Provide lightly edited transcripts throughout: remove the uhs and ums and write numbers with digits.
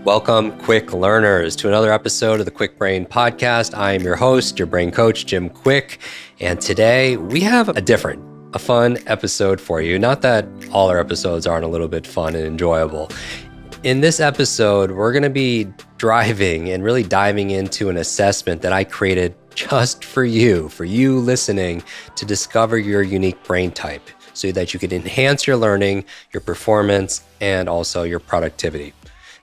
Welcome, Kwik learners, to another episode of the Kwik Brain Podcast. I am your host, your brain coach, Jim Kwik, and today we have a fun episode for you. Not that all our episodes aren't a little bit fun and enjoyable. In this episode, we're going to be driving and really diving into an assessment that I created just for you listening, to discover your unique brain type so that you can enhance your learning, your performance, and also your productivity.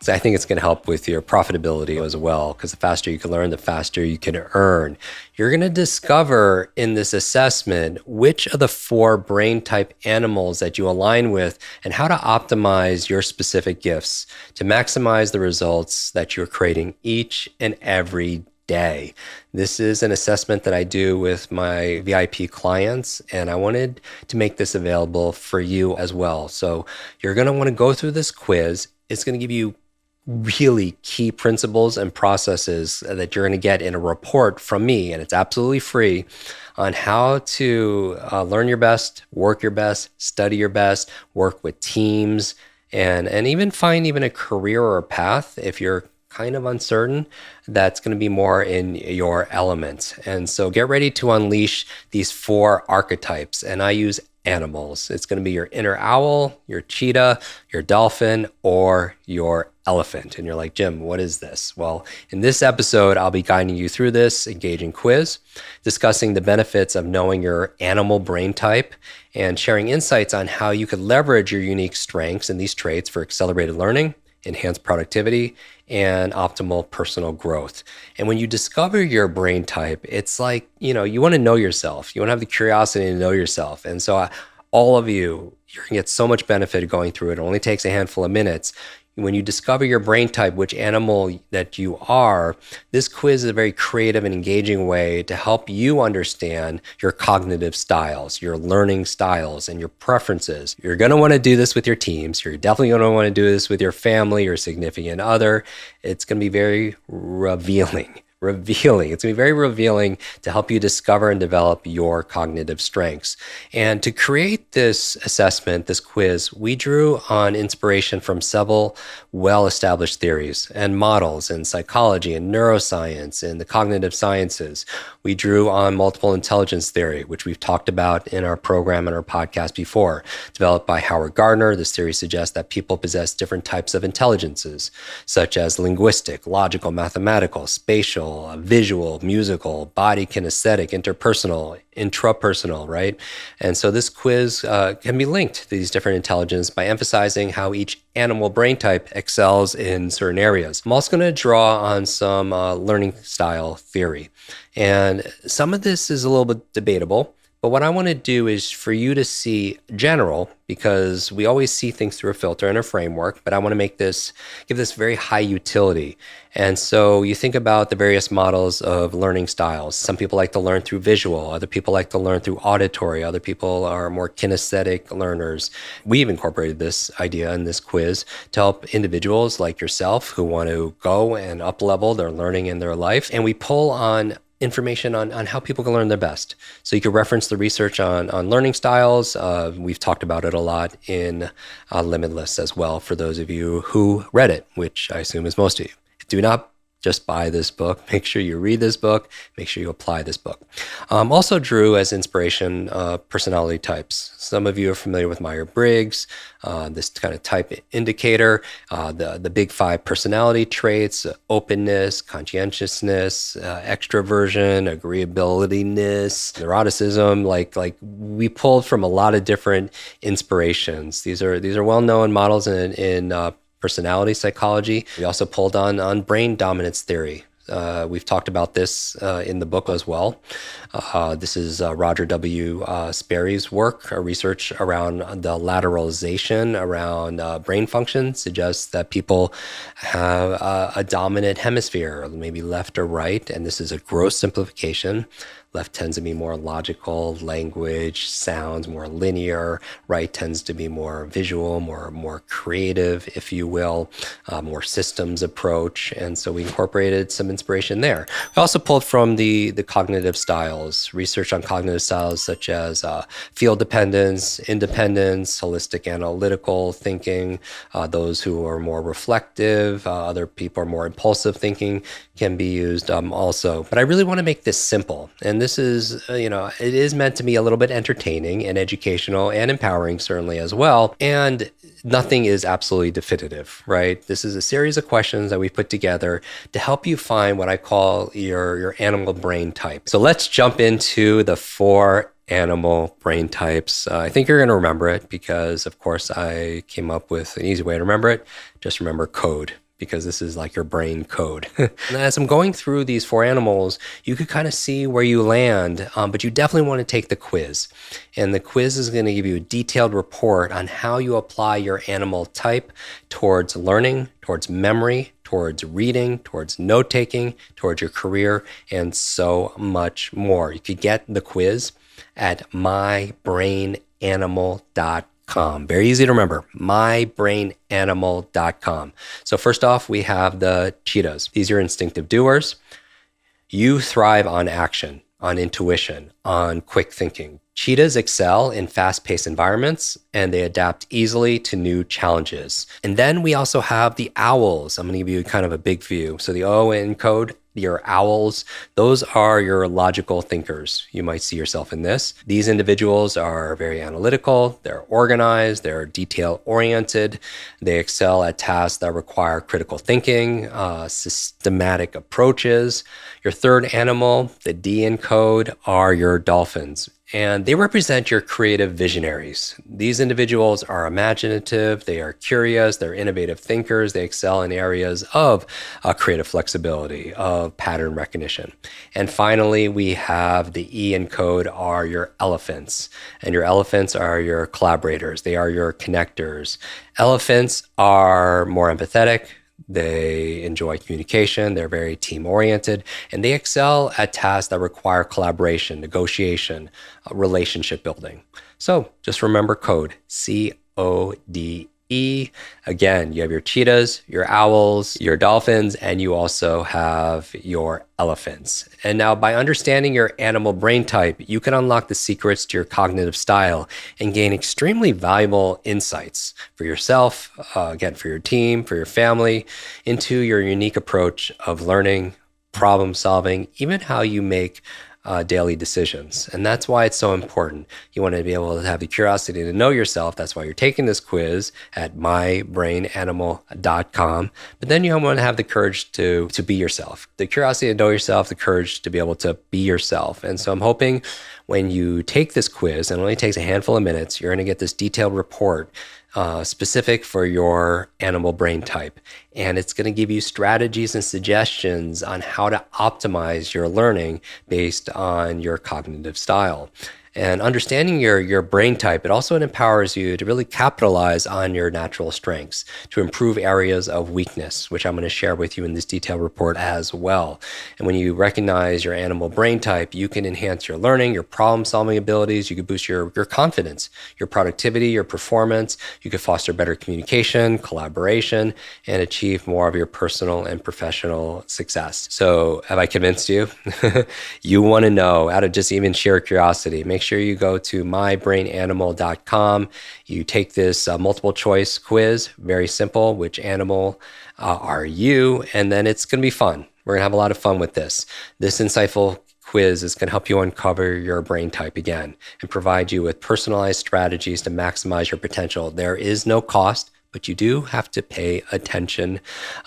So I think it's going to help with your profitability as well, because the faster you can learn, the faster you can earn. You're going to discover in this assessment which of the 4 brain type animals that you align with and how to optimize your specific gifts to maximize the results that you're creating each and every day. This is an assessment that I do with my VIP clients, and I wanted to make this available for you as well. So you're going to want to go through this quiz. It's going to give you really key principles and processes that you're going to get in a report from me, and it's absolutely free, on how to learn your best, work your best, study your best, work with teams, and even find even a career or a path if you're kind of uncertain that's going to be more in your element. And so get ready to unleash these 4 archetypes, and I use animals. It's going to be your inner owl, your cheetah, your dolphin, or your elephant. And you're like, Jim, what is this? Well, in this episode, I'll be guiding you through this engaging quiz, discussing the benefits of knowing your animal brain type, and sharing insights on how you could leverage your unique strengths and these traits for accelerated learning, enhanced productivity, and optimal personal growth. And when you discover your brain type, it's like, you want to know yourself. You want to have the curiosity to know yourself. And so all of you're going to get so much benefit going through it. It only takes a handful of minutes. When you discover your brain type, which animal that you are, this quiz is a very creative and engaging way to help you understand your cognitive styles, your learning styles, and your preferences. You're going to want to do this with your teams. You're definitely going to want to do this with your family, your significant other. It's going to be very revealing. It's going to be very revealing to help you discover and develop your cognitive strengths. And to create this assessment, this quiz, we drew on inspiration from several well-established theories and models in psychology and neuroscience and the cognitive sciences. We drew on multiple intelligence theory, which we've talked about in our program and our podcast before, developed by Howard Gardner. This theory suggests that people possess different types of intelligences, such as linguistic, logical, mathematical, spatial, visual, musical, body kinesthetic, interpersonal, intrapersonal, right? And so this quiz can be linked to these different intelligence by emphasizing how each animal brain type excels in certain areas. I'm also going to draw on some learning style theory. And some of this is a little bit debatable, but what I want to do is for you to see general, because we always see things through a filter and a framework, but I want to give this very high utility. And so you think about the various models of learning styles. Some people like to learn through visual, other people like to learn through auditory, other people are more kinesthetic learners. We've incorporated this idea in this quiz to help individuals like yourself who want to go and up-level their learning in their life. And we pull on information on how people can learn their best. So you can reference the research on learning styles. We've talked about it a lot in Limitless as well, for those of you who read it, which I assume is most of you. Do not just buy this book. Make sure you read this book. Make sure you apply this book. Also drew as inspiration personality types. Some of you are familiar with Myers-Briggs, this kind of type indicator, the big 5 personality traits: openness, conscientiousness, extroversion, agreeabilityness, neuroticism. Like we pulled from a lot of different inspirations. These are well-known models in personality psychology. We also pulled on brain dominance theory. We've talked about this in the book as well. This is Roger W. Sperry's work. Research around the lateralization around brain function suggests that people have a dominant hemisphere, maybe left or right, and this is a gross simplification. Left tends to be more logical, language, sounds, more linear. Right tends to be more visual, more creative, if you will, more systems approach. And so we incorporated some inspiration there. We also pulled from the cognitive styles, research on cognitive styles such as field dependence, independence, holistic analytical thinking. Those who are more reflective, other people are more impulsive thinking can be used also. But I really want to make this simple. And this is, it is meant to be a little bit entertaining and educational and empowering, certainly as well. And nothing is absolutely definitive, right? This is a series of questions that we put together to help you find what I call your animal brain type. So let's jump into the 4 animal brain types. I think you're going to remember it because, of course, I came up with an easy way to remember it. Just remember code, because this is like your brain code. And as I'm going through these 4 animals, you could kind of see where you land, but you definitely want to take the quiz. And the quiz is going to give you a detailed report on how you apply your animal type towards learning, towards memory, towards reading, towards note-taking, towards your career, and so much more. You could get the quiz at mybrainanimal.com. Very easy to remember, mybrainanimal.com. So first off, we have the cheetahs. These are instinctive doers. You thrive on action, on intuition, on quick thinking. Cheetahs excel in fast-paced environments, and they adapt easily to new challenges. And then we also have the owls. I'm going to give you kind of a big view. So the O in code, your owls, those are your logical thinkers. You might see yourself in this. These individuals are very analytical, they're organized, they're detail-oriented, they excel at tasks that require critical thinking, systematic approaches. Your third animal, the D in code, are your dolphins. And they represent your creative visionaries. These individuals are imaginative, they are curious, they're innovative thinkers, they excel in areas of creative flexibility, of pattern recognition. And finally, we have the E in code are your elephants. And your elephants are your collaborators, they are your connectors. Elephants are more empathetic, they enjoy communication, they're very team-oriented, and they excel at tasks that require collaboration, negotiation, relationship building. So just remember code, C-O-D-E. Again, you have your cheetahs, your owls, your dolphins, and you also have your elephants. And now by understanding your animal brain type, you can unlock the secrets to your cognitive style and gain extremely valuable insights for yourself, again, for your team, for your family, into your unique approach of learning, problem solving, even how you make daily decisions. And that's why it's so important. You want to be able to have the curiosity to know yourself. That's why you're taking this quiz at mybrainanimal.com. But then you want to have the courage to be yourself, the curiosity to know yourself, the courage to be able to be yourself. And so I'm hoping when you take this quiz, and it only takes a handful of minutes, you're going to get this detailed report specific for your animal brain type. And it's going to give you strategies and suggestions on how to optimize your learning based on your cognitive style. And understanding your brain type, it also empowers you to really capitalize on your natural strengths, to improve areas of weakness, which I'm going to share with you in this detailed report as well. And when you recognize your animal brain type, you can enhance your learning, your problem-solving abilities, you can boost your confidence, your productivity, your performance, you can foster better communication, collaboration, and achieve more of your personal and professional success. So have I convinced you? You want to know, out of just even sheer curiosity, make sure you go to mybrainanimal.com. You take this multiple choice quiz, very simple, which animal are you? And then it's going to be fun. We're going to have a lot of fun with this. This insightful quiz is going to help you uncover your brain type again and provide you with personalized strategies to maximize your potential. There is no cost, but you do have to pay attention.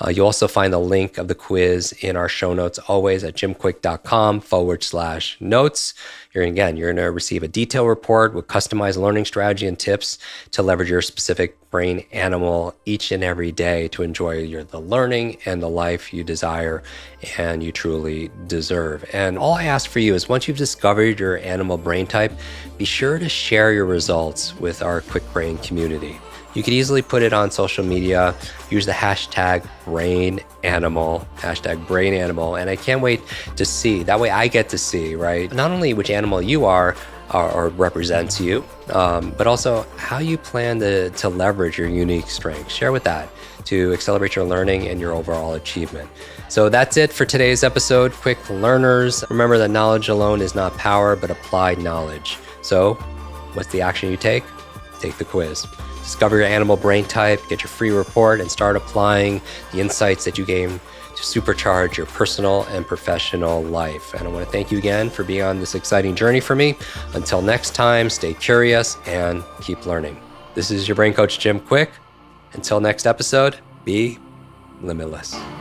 You'll also find the link of the quiz in our show notes, always at jimkwik.com/notes. You're going to receive a detailed report with customized learning strategy and tips to leverage your specific brain animal each and every day to enjoy the learning and the life you desire and you truly deserve. And all I ask for you is once you've discovered your animal brain type, be sure to share your results with our Kwik Brain community. You could easily put it on social media, use the #BrainAnimal, and I can't wait to see. That way I get to see, right? Not only which animal you are or represents you, but also how you plan to leverage your unique strengths. Share with that to accelerate your learning and your overall achievement. So that's it for today's episode, Kwik Learners. Remember that knowledge alone is not power, but applied knowledge. So what's the action you take? Take the quiz. Discover your animal brain type, get your free report, and start applying the insights that you gain to supercharge your personal and professional life. And I want to thank you again for being on this exciting journey for me. Until next time, stay curious and keep learning. This is your brain coach, Jim Kwik. Until next episode, be limitless.